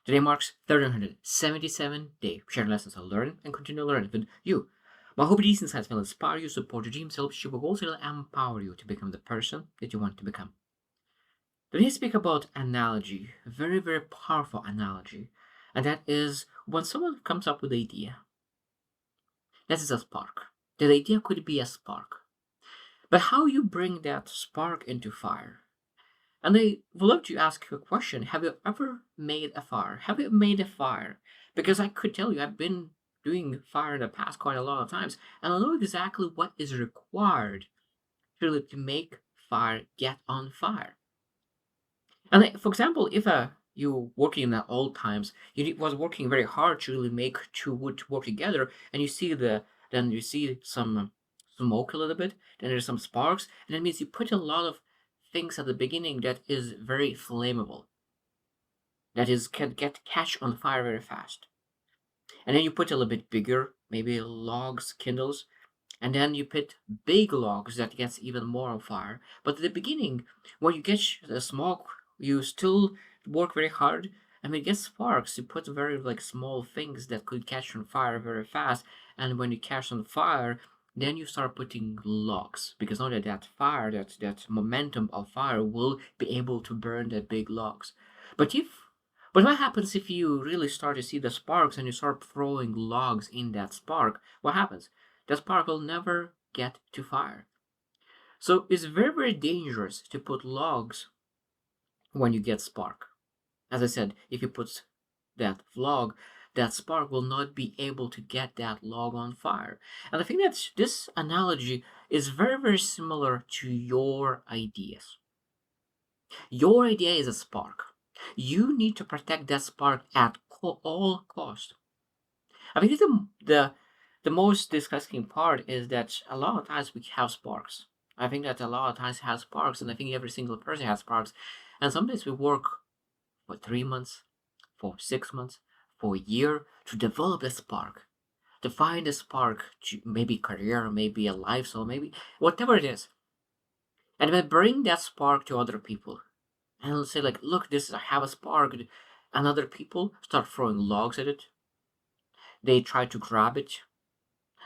Today marks 377 day sharing lessons I learn and continue learning with you. My hope these insights will inspire you, support your dreams, help you, but also empower you to become the person that you want to become. Today I speak about analogy, a very, very powerful analogy, and that is when someone comes up with an idea, that is a spark. That idea could be a spark. But how you bring that spark into fire? And I would love to ask you a question. Have you ever made a fire? Have you made a fire? Because I could tell you, I've been doing fire in the past quite a lot of times, and I know exactly what is required really to make fire get on fire. And for example, if you working in the old times, was working very hard to really make two wood to work together, and then you see some smoke a little bit, then there's some sparks, and that means you put a lot of things at the beginning that is very flammable, that is can get catch on fire very fast, and then you put a little bit bigger, maybe logs, kindles, and then you put big logs that gets even more on fire. But at the beginning, when you get the smoke, you still work very hard. And when it gets sparks, you put very like small things that could catch on fire very fast. And when you catch on fire, then you start putting logs because now that fire, that momentum of fire will be able to burn the big logs. But if but what happens if you really start to see the sparks and you start throwing logs in that spark? What happens? The spark will never get to fire. So it's very, very dangerous to put logs when you get spark. As I said, if you put that log, that spark will not be able to get that log on fire. And I think that this analogy is very, very similar to your ideas. Your idea is a spark. You need to protect that spark at all cost. I think the most disgusting part is that a lot of times we have sparks. I think that a lot of times has sparks, and I think every single person has sparks. And sometimes we work for 3 months, for 6 months, for a year to develop a spark, to find a spark to maybe career, maybe a lifestyle, maybe whatever it is. And then bring that spark to other people. And let's say like, look, this I have a spark. And other people start throwing logs at it. They try to grab it.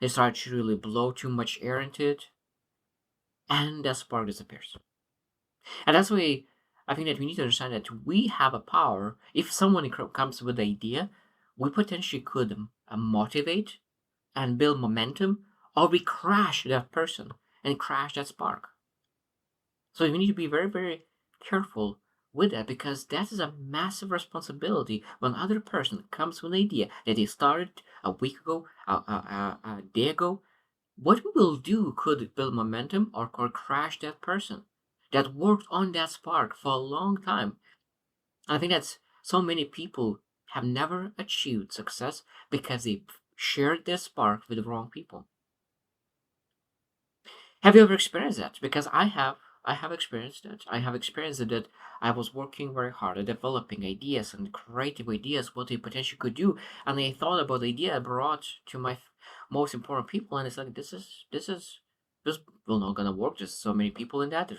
They start to really blow too much air into it, and that spark disappears. And that's why I think that we need to understand that we have a power. If someone comes with an idea, we potentially could motivate and build momentum, or we crash that person and crash that spark. So we need to be very, very careful with that because that is a massive responsibility when other person comes with an idea that they started a week ago, a day ago. What we will do could build momentum or could crash that person that worked on that spark for a long time. I think that's so many people have never achieved success because they shared their spark with the wrong people. Have you ever experienced that? Because I have. I have experienced that. I have experienced that I was working very hard at developing ideas and creative ideas, what they potentially could do. And I thought about the idea I brought to my most important people, and it's like this will not gonna work. There's so many people in that.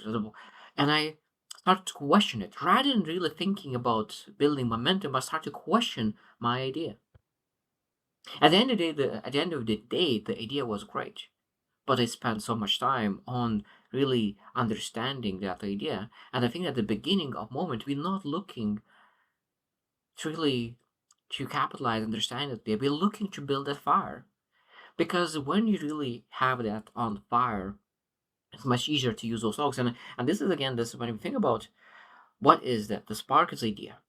And I started to question it rather than really thinking about building momentum. I started to question my idea. At the end of the day, the idea was great, but I spent so much time on really understanding that idea. And I think at the beginning of moment, we're not looking to really to capitalize, understand it. We're looking to build that fire. Because when you really have that on fire, it's much easier to use those logs. And this is again, this is when you think about what is that? The spark is idea.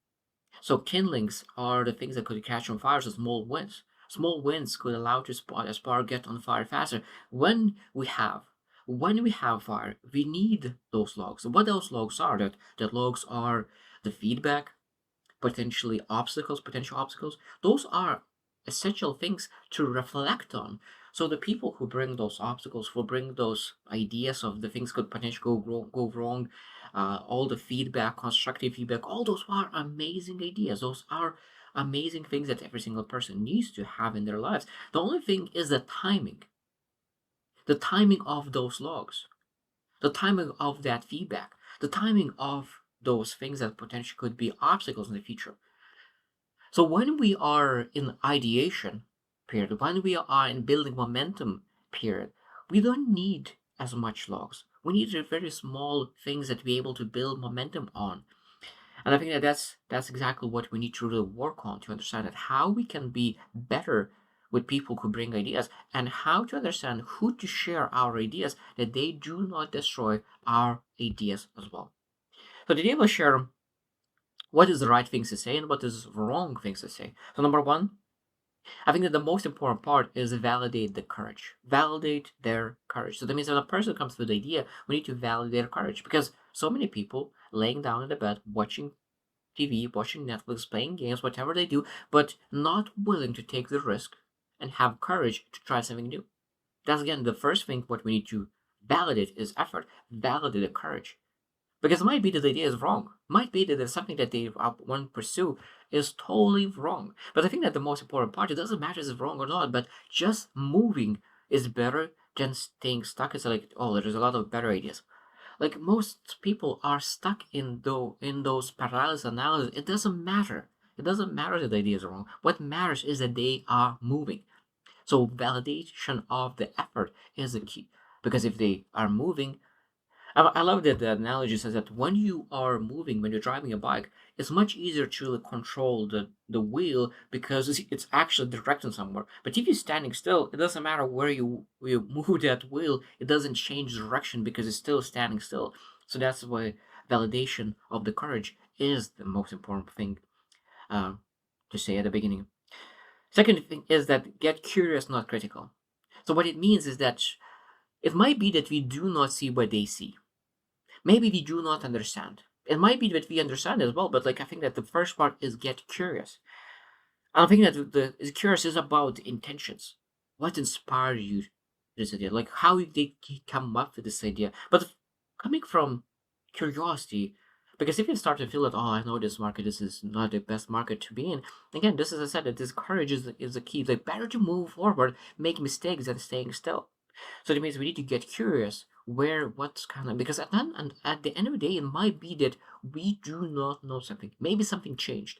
So kindlings are the things that could catch on fire, so small winds. Small winds could allow to spot a spark get on fire faster. When we have fire, we need those logs. What those logs are, that logs are the feedback, potential obstacles. Those are essential things to reflect on. So the people who bring those obstacles will bring those ideas of the things could potentially go wrong, all the feedback, constructive feedback, all those are amazing ideas. Those are amazing things that every single person needs to have in their lives. The only thing is the timing of those logs, the timing of that feedback, the timing of those things that potentially could be obstacles in the future. So when we are in ideation period, when we are in building momentum period, we don't need as much logs. We need very small things that we're able to build momentum on. And I think that that's exactly what we need to really work on to understand that how we can be better with people who bring ideas and how to understand who to share our ideas that they do not destroy our ideas as well. So today we'll share what is the right things to say and what is wrong things to say. So number one, I think that the most important part is validate the courage. Validate their courage. So that means when a person comes with an idea, we need to validate their courage because so many people laying down in the bed watching TV, watching Netflix, playing games, whatever they do, but not willing to take the risk and have courage to try something new. That's again the first thing what we need to validate is effort, validate the courage. Because it might be that the idea is wrong. Might be that there's something that they want to pursue is totally wrong. But I think that the most important part, it doesn't matter if it's wrong or not, but just moving is better than staying stuck. It's like, oh, there's a lot of better ideas. Like most people are stuck in those paralysis analysis. It doesn't matter. It doesn't matter that the idea is wrong. What matters is that they are moving. So validation of the effort is the key. Because if they are moving, I love that the analogy says that when you are moving, when you're driving a bike, it's much easier to control the wheel because it's actually directing somewhere. But if you're standing still, it doesn't matter where you move that wheel, it doesn't change direction because it's still standing still. So that's why validation of the courage is the most important thing uh, to say at the beginning. Second thing is that get curious, not critical. So what it means is that it might be that we do not see what they see. Maybe we do not understand. It might be that we understand as well, but like I think that the first part is get curious. I think that the curious is about the intentions. What inspired you this idea? Like how did they come up with this idea? But coming from curiosity, because if you start to feel that, oh, I know this market, this is not the best market to be in. Again, this is I said that this courage is the key. Like better to move forward, make mistakes than staying still. So that means we need to get curious where what's kind of because at the end of the day, it might be that we do not know something. Maybe something changed.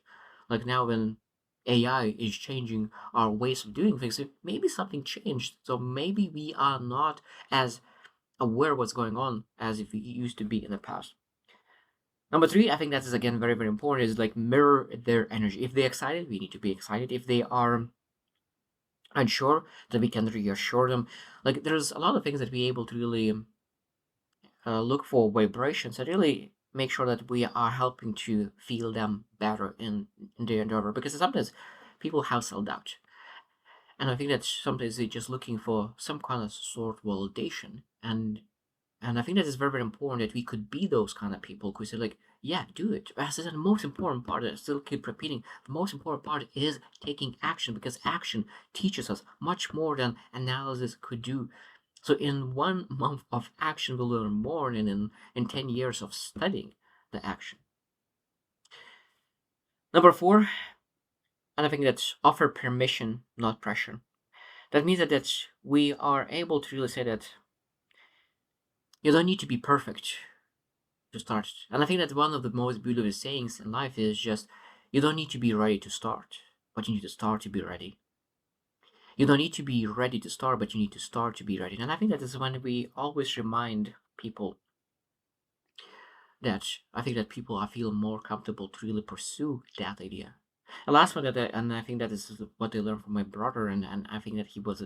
Like now when AI is changing our ways of doing things, maybe something changed. So maybe we are not as aware what's going on as if we used to be in the past. Number three, I think that is again very, very important, is like mirror their energy. If they're excited, we need to be excited. If they are unsure, then we can reassure them. Like there's a lot of things that we're able to really look for vibrations and really make sure that we are helping to feel them better in their endeavor. Because sometimes people have self-doubt. And I think that sometimes they're just looking for some kind of sort of validation. And I think that is very, very important that we could be those kind of people who say like, yeah, do it. As I said, the most important part, I still keep repeating, the most important part is taking action because action teaches us much more than analysis could do. So in 1 month of action, we'll learn more than in 10 years of studying the action. Number four, and I think that's offer permission, not pressure. That means that we are able to really say that you don't need to be perfect to start. And I think that one of the most beautiful sayings in life is just you don't need to be ready to start, but you need to start to be ready. You don't need to be ready to start, but you need to start to be ready. And I think that is when we always remind people that I think that people I feel more comfortable to really pursue that idea. The last one and I think that is what I learned from my brother, and I think that he was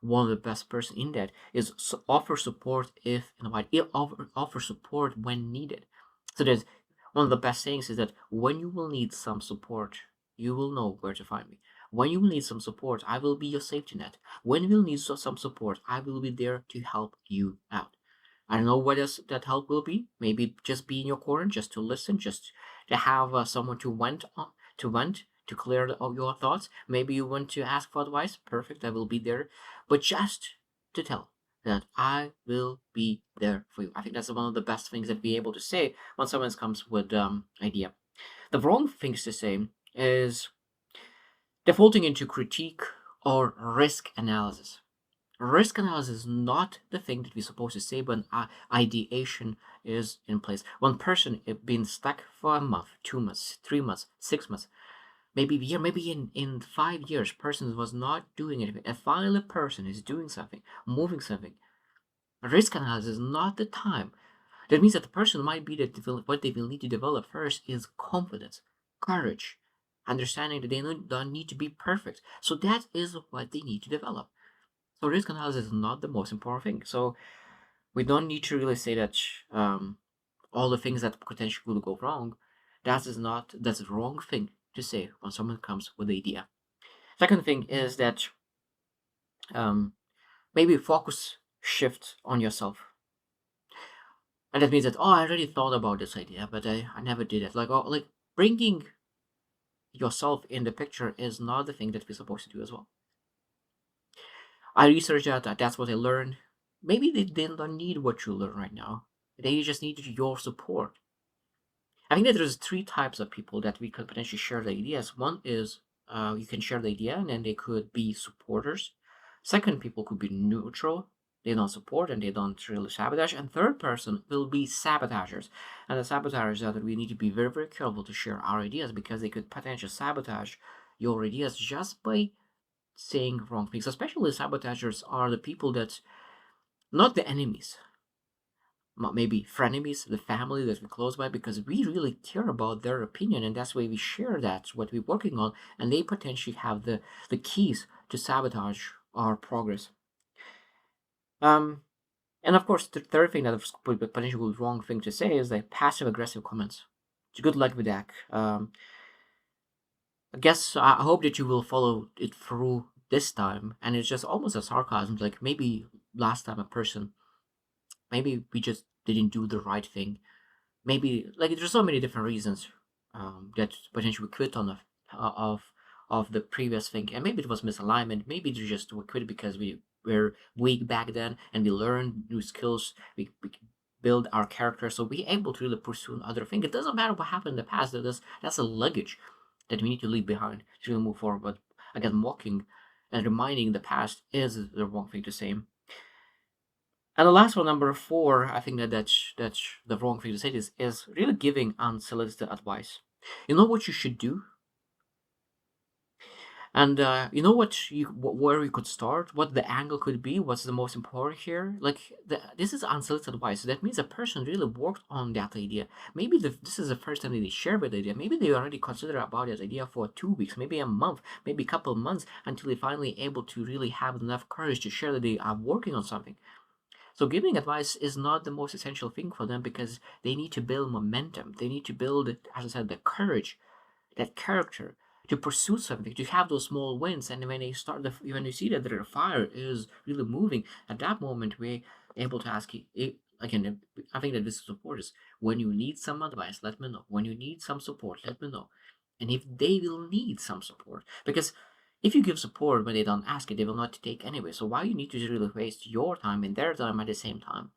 one of the best person in that is offer support if and why offer support when needed. So there's one of the best things is that when you will need some support, you will know where to find me. When you will need some support, I will be your safety net. When you will need some support, I will be there to help you out. I don't know what else that help will be. Maybe just be in your corner, just to listen, just to have someone to vent, to clear all your thoughts. Maybe you want to ask for advice. Perfect, I will be there. But just to tell that I will be there for you. I think that's one of the best things that we're able to say when someone comes with idea. The wrong things to say is defaulting into critique or risk analysis. Risk analysis is not the thing that we're supposed to say when ideation is in place. One person has been stuck for a month, 2 months, 3 months, 6 months. maybe a year, maybe in 5 years, person was not doing anything, and finally a person is doing something, moving something. Risk analysis is not the time. That means that the person might be that what they will need to develop first is confidence, courage, understanding that they don't need to be perfect. So that is what they need to develop. So risk analysis is not the most important thing. So we don't need to really say that all the things that potentially will go wrong. That's the wrong thing to say when someone comes with the idea. Second thing is that um, maybe focus shift on yourself. And that means that, oh, I already thought about this idea, but I never did it. Like, oh, like bringing yourself in the picture is not the thing that we're supposed to do as well. I researched that. That's what I learned. Maybe they don't need what you learn right now. They just need your support. I think that there's three types of people that we could potentially share the ideas. One is you can share the idea and then they could be supporters. Second, people could be neutral. They don't support and they don't really sabotage. And third person will be sabotagers. And the sabotagers are that we need to be very, very careful to share our ideas because they could potentially sabotage your ideas just by saying wrong things. Especially sabotagers are the people that, not the enemies, maybe frenemies, the family that we're close by, because we really care about their opinion, and that's why we share that what we're working on, and they potentially have the keys to sabotage our progress. Um, and of course, the third thing that would be potentially wrong thing to say is like passive aggressive comments. So good luck with that. I guess I hope that you will follow it through this time, and it's just almost a sarcasm. Like maybe last time a person, maybe we just didn't do the right thing. Maybe like there's so many different reasons that potentially we quit on of the previous thing, and maybe it was misalignment. Maybe they just we quit because we were weak back then, and we learned new skills. We build our character, so we able to really pursue other thing. It doesn't matter what happened in the past. That's a luggage that we need to leave behind to really move forward. But again, mocking and reminding the past is the wrong thing to say. And the last one, number four, I think that's the wrong thing to say is really giving unsolicited advice. You know what you should do, and you know where you could start, what the angle could be, what's the most important here. Like this is unsolicited advice. So that means a person really worked on that idea. Maybe this is the first time that they share with the idea. Maybe they already considered about that idea for 2 weeks, maybe a month, maybe a couple of months until they finally able to really have enough courage to share that they are working on something. So giving advice is not the most essential thing for them because they need to build momentum. They need to build, as I said, the courage, that character to pursue something, to have those small wins. And when when you see that their fire is really moving, at that moment we're able to ask again. I think that this support is when you need some advice, let me know. When you need some support, let me know. And if they will need some support, because if you give support when they don't ask it, they will not take anyway. So why you need to really waste your time and their time at the same time?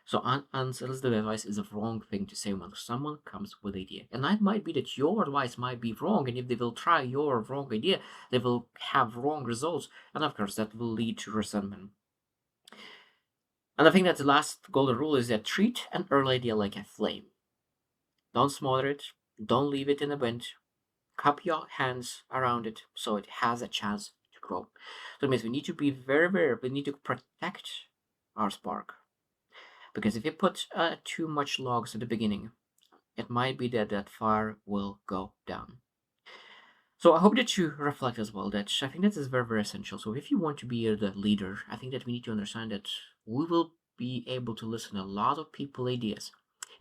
So unsolicited advice is a wrong thing to say when someone comes with an idea. And that might be that your advice might be wrong, and if they will try your wrong idea, they will have wrong results. And of course, that will lead to resentment. And I think that the last golden rule is that treat an early idea like a flame. Don't smother it, don't leave it in the wind, cup your hands around it so it has a chance to grow. So it means we need to be we need to protect our spark. Because if you put too much logs at the beginning, it might be that that fire will go down. So I hope that you reflect as well. That I think that is very, very essential. So if you want to be the leader, I think that we need to understand that we will be able to listen to a lot of people ideas,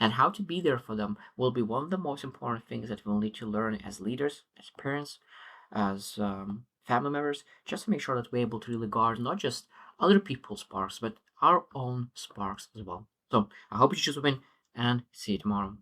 and how to be there for them will be one of the most important things that we'll need to learn as leaders, as parents, as family members, just to make sure that we're able to really guard not just other people's sparks, but our own sparks as well. So I hope you choose to win, and see you tomorrow.